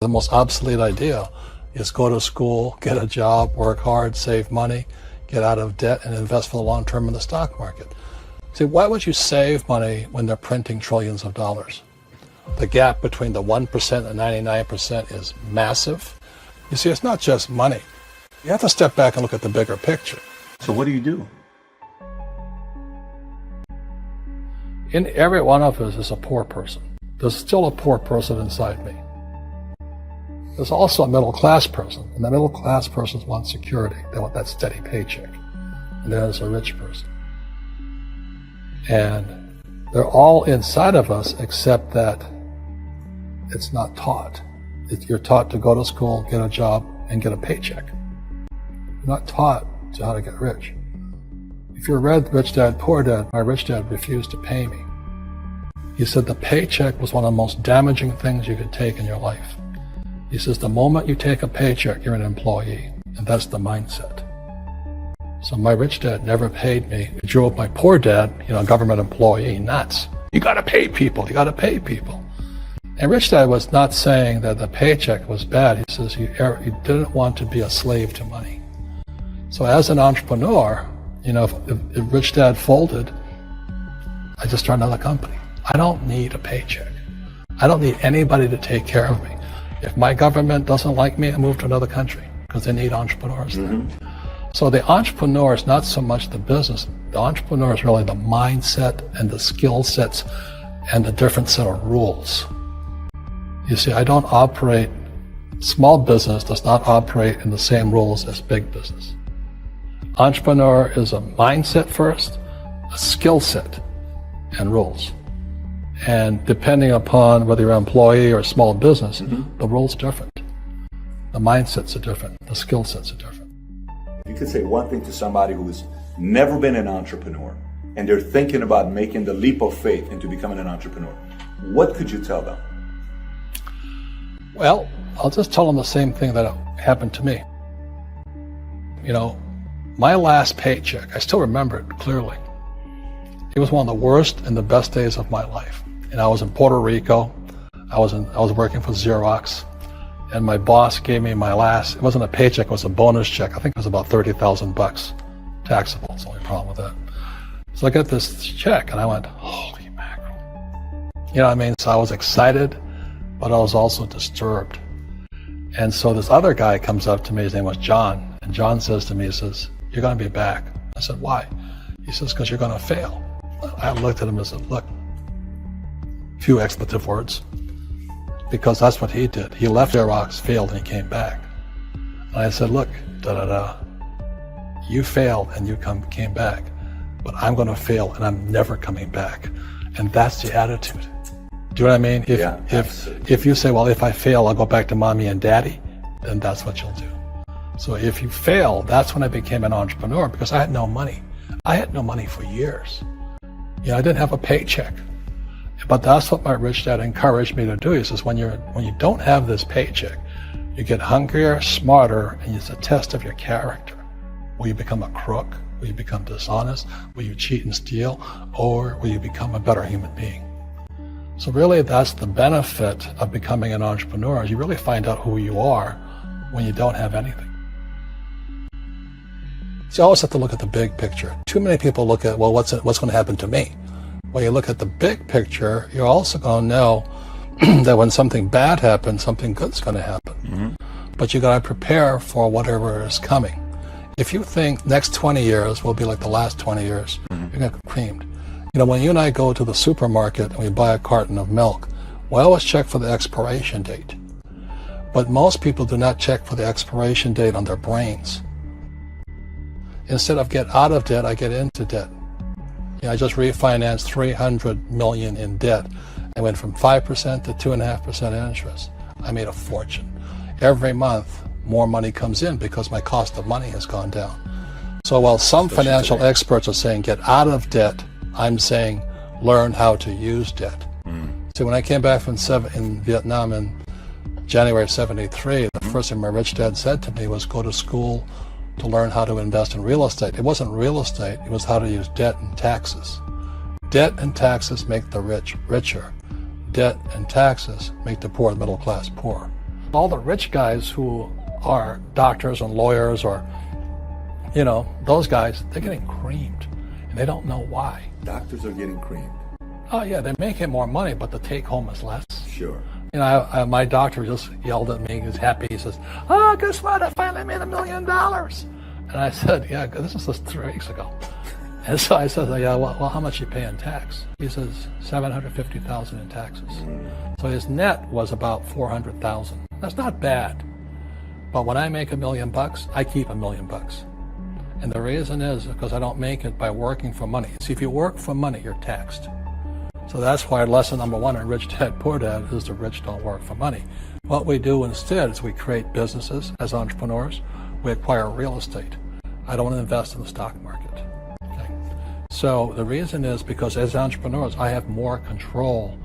The most obsolete idea is go to school, get a job, work hard, save money, get out of debt, and invest for the long term in the stock market. See, why would you save money when they're printing trillions of dollars? The gap between the 1% and 99% is massive. You see, it's not just money. You have to step back and look at the bigger picture. So what do you do? In every one of us is a poor person. There's still a poor person inside me. There's also a middle class person, and the middle class persons want security. They want that steady paycheck. And there's a rich person. And they're all inside of us, except that it's not taught. You're taught to go to school, get a job, and get a paycheck. You're not taught to how to get rich. If you read Rich Dad, Poor Dad, my rich dad refused to pay me. He said the paycheck was one of the most damaging things you could take in your life. He says the moment you take a paycheck, you're an employee, and that's the mindset. So my rich dad never paid me. He drove my poor dad, government employee, nuts. You gotta pay people, you gotta pay people. And Rich Dad was not saying that the paycheck was bad. He says he didn't want to be a slave to money. So as an entrepreneur, if Rich Dad folded, I just started another company. I don't need a paycheck. I don't need anybody to take care of me. If my government doesn't like me, I move to another country because they need entrepreneurs there. So the entrepreneur is not so much the business. The entrepreneur is really the mindset and the skill sets and the different set of rules. You see, I don't operate, small business does not operate in the same rules as big business. Entrepreneur is a mindset first, a skill set, and rules. And depending upon whether you're an employee or a small business, the rules are different. The mindsets are different. The skill sets are different. If you could say one thing to somebody who's never been an entrepreneur and they're thinking about making the leap of faith into becoming an entrepreneur, what could you tell them? Well, I'll just tell them the same thing that happened to me. My last paycheck, I still remember it clearly. It was one of the worst and the best days of my life. And I was in Puerto Rico. I was working for Xerox, and my boss gave me my last, it wasn't a paycheck, it was a bonus check. I think it was about $30,000 taxable. That's the only problem with that. So I got this check and I went, holy mackerel. You know what I mean? So I was excited, but I was also disturbed. And so this other guy comes up to me, his name was John, and John says to me, he says, you're gonna be back. I said, why? He says, because you're gonna fail. I looked at him and said, look, few expletive words, because that's what he did. He left Xerox, failed, and he came back. And I said, look, you failed and you came back, but I'm going to fail and I'm never coming back. And that's the attitude. Do you know what I mean? If you say, well, if I fail, I'll go back to mommy and daddy, then that's what you'll do. So if you fail, that's when I became an entrepreneur, because I had no money. I had no money for years. I didn't have a paycheck. But that's what my rich dad encouraged me to do. He says, when you don't have this paycheck, you get hungrier, smarter, and it's a test of your character. Will you become a crook? Will you become dishonest? Will you cheat and steal? Or will you become a better human being? So really, that's the benefit of becoming an entrepreneur, is you really find out who you are when you don't have anything. So you always have to look at the big picture. Too many people look at, well, what's going to happen to me? When you look at the big picture, you're also going to know that when something bad happens, something good's going to happen. But you got to prepare for whatever is coming. If you think next 20 years will be like the last 20 years, you're going to get creamed. When you and I go to the supermarket and we buy a carton of milk, we always check for the expiration date. But most people do not check for the expiration date on their brains. Instead of get out of debt, I get into debt. I just refinanced $300 million in debt. I went from 5% to 2.5% interest. I made a fortune. Every month, more money comes in because my cost of money has gone down. So while some financial experts are saying get out of debt, I'm saying learn how to use debt. So when I came back from in Vietnam in January of '73, the first thing my rich dad said to me was go to school to learn how to invest in real estate. It wasn't real estate, it was how to use debt and taxes. Debt and taxes make the rich richer. Debt and taxes make the poor, the middle class, poor. All the rich guys who are doctors and lawyers or, those guys, they're getting creamed. And they don't know why. Doctors are getting creamed. Oh, yeah, they're making more money, but the take home is less. Sure. My doctor just yelled at me. He was happy. He says, "Oh, guess what? I finally made $1 million." And I said, "Yeah, this was just 3 weeks ago." And so I said, "Yeah, well, how much you pay in tax?" He says, $750,000 in taxes. So his net was about $400,000. That's not bad. But when I make $1 million, I keep $1 million. And the reason is because I don't make it by working for money. See, if you work for money, you're taxed. So that's why lesson number 1 in Rich Dad, Poor Dad is the rich don't work for money. What we do instead is we create businesses as entrepreneurs. We acquire real estate. I don't invest in the stock market. Okay? So the reason is because as entrepreneurs, I have more control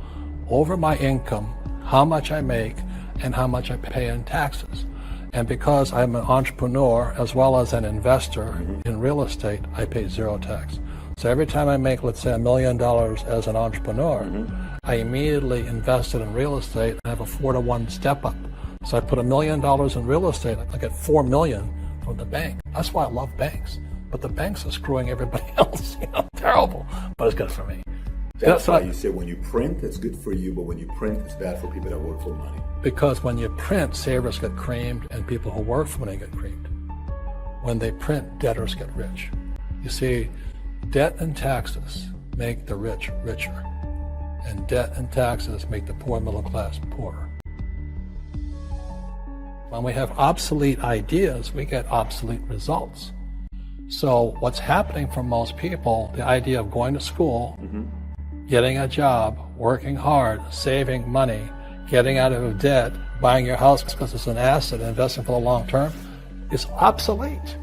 over my income, how much I make, and how much I pay in taxes. And because I'm an entrepreneur as well as an investor in real estate, I pay 0 tax. So every time I make, let's say, $1 million as an entrepreneur, I immediately invested in real estate and have a 4-to-1 step up. So I put $1 million in real estate, I get $4 million from the bank. That's why I love banks. But the banks are screwing everybody else. Terrible. But it's good for me. That's why you say when you print, it's good for you, but when you print, it's bad for people that work for money. Because when you print, savers get creamed and people who work for money get creamed. When they print, debtors get rich. You see, debt and taxes make the rich richer, and debt and taxes make the poor middle class poorer. When we have obsolete ideas, we get obsolete results. So what's happening for most people, the idea of going to school, getting a job, working hard, saving money, getting out of debt, buying your house because it's an asset, investing for the long term, is obsolete.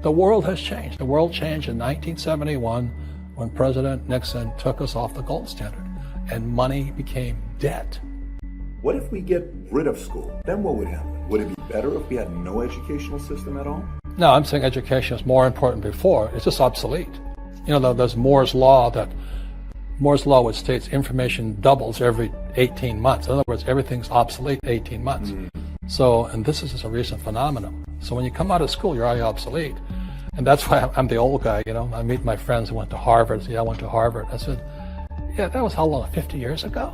The world has changed. The world changed in 1971 when President Nixon took us off the gold standard and money became debt. What if we get rid of school? Then what would happen? Would it be better if we had no educational system at all? No, I'm saying education is more important before. It's just obsolete. There's Moore's Law which states information doubles every 18 months. In other words, everything's obsolete 18 months. So, and this is just a recent phenomenon. So when you come out of school, you're already obsolete. And that's why I'm the old guy, I meet my friends who went to Harvard. Say, I went to Harvard. I said, yeah, that was how long, 50 years ago?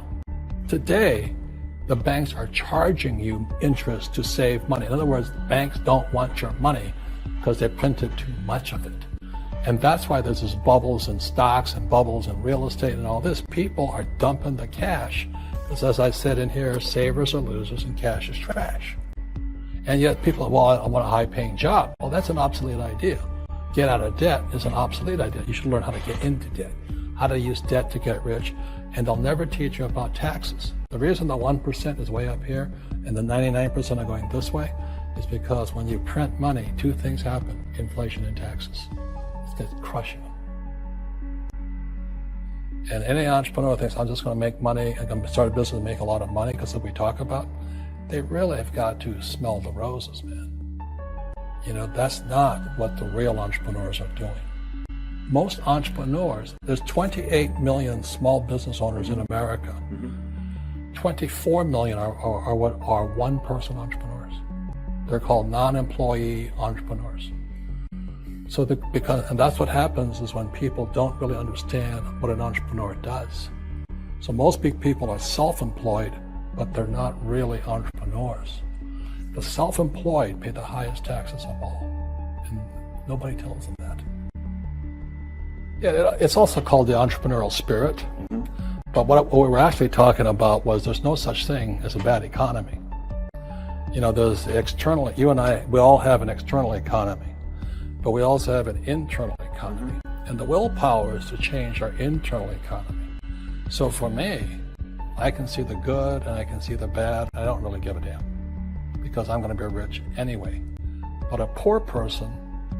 Today, the banks are charging you interest to save money. In other words, banks don't want your money because they printed too much of it. And that's why there's this bubbles in stocks and bubbles in real estate and all this. People are dumping the cash. Because as I said in here, savers are losers and cash is trash. And yet people, I want a high-paying job. Well, that's an obsolete idea. Get out of debt is an obsolete idea. You should learn how to get into debt, how to use debt to get rich, and they'll never teach you about taxes. The reason the 1% is way up here and the 99% are going this way is because when you print money, 2 things happen, inflation and taxes. It's going to crush you. And any entrepreneur thinks, I'm just going to make money, I'm going to start a business and make a lot of money because of what we talk about. They really have got to smell the roses, man. That's not what the real entrepreneurs are doing. Most entrepreneurs, there's 28 million small business owners in America. 24 million are what are one-person entrepreneurs. They're called non-employee entrepreneurs. So and that's what happens is when people don't really understand what an entrepreneur does. So most big people are self-employed, but they're not really entrepreneurs. The self-employed pay the highest taxes of all, and nobody tells them that. Yeah, it's also called the entrepreneurial spirit, but what we were actually talking about was there's no such thing as a bad economy. There's external, you and I, we all have an external economy, but we also have an internal economy, and the willpower is to change our internal economy. So for me, I can see the good and I can see the bad. I don't really give a damn because I'm going to be rich anyway. But a poor person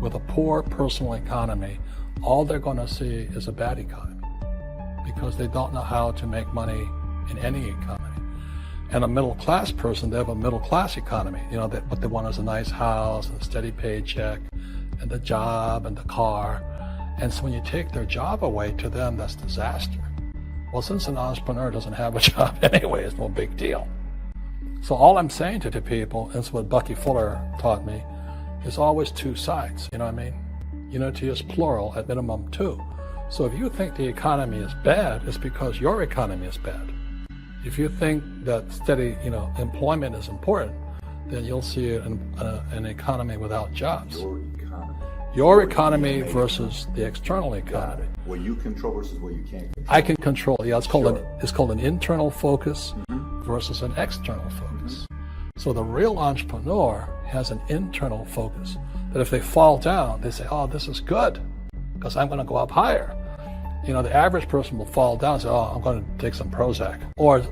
with a poor personal economy, all they're going to see is a bad economy because they don't know how to make money in any economy. And a middle class person, they have a middle class economy. What they want is a nice house and a steady paycheck and the job and the car. And so when you take their job away, to them, that's disaster. Well, since an entrepreneur doesn't have a job anyway, it's no big deal. So all I'm saying to the people, and it's what Bucky Fuller taught me, is always two sides, you know what I mean? Unity is plural, at minimum two. So if you think the economy is bad, it's because your economy is bad. If you think that steady, employment is important, then you'll see an economy without jobs. Your economy versus the external economy. What you control versus what you can't control. I can control. Yeah, it's called an internal focus versus an external focus. So the real entrepreneur has an internal focus. That if they fall down, they say, "Oh, this is good, because I'm going to go up higher." The average person will fall down and say, "Oh, I'm going to take some Prozac," or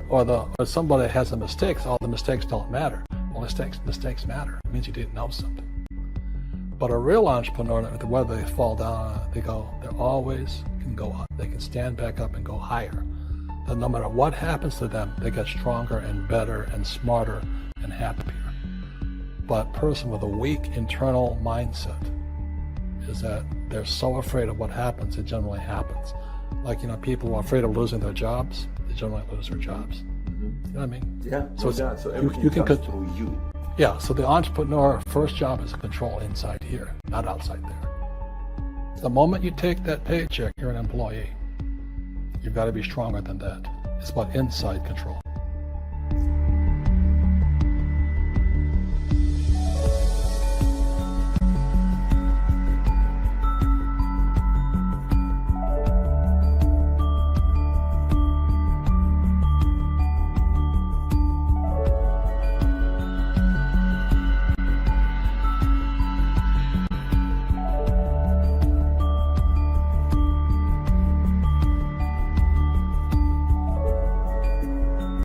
somebody has a mistake. So, "Oh, the mistakes don't matter." Well, mistakes matter. It means you didn't know something. But a real entrepreneur, whether they fall down, they always can go up. They can stand back up and go higher. That no matter what happens to them, they get stronger and better and smarter and happier. But a person with a weak internal mindset is that they're so afraid of what happens, it generally happens. Like, people who are afraid of losing their jobs, they generally lose their jobs. You know what I mean? Yeah. So everything comes through you. Yeah, so the entrepreneur first job is to control inside here, not outside there. The moment you take that paycheck, you're an employee. You've got to be stronger than that. It's about inside control.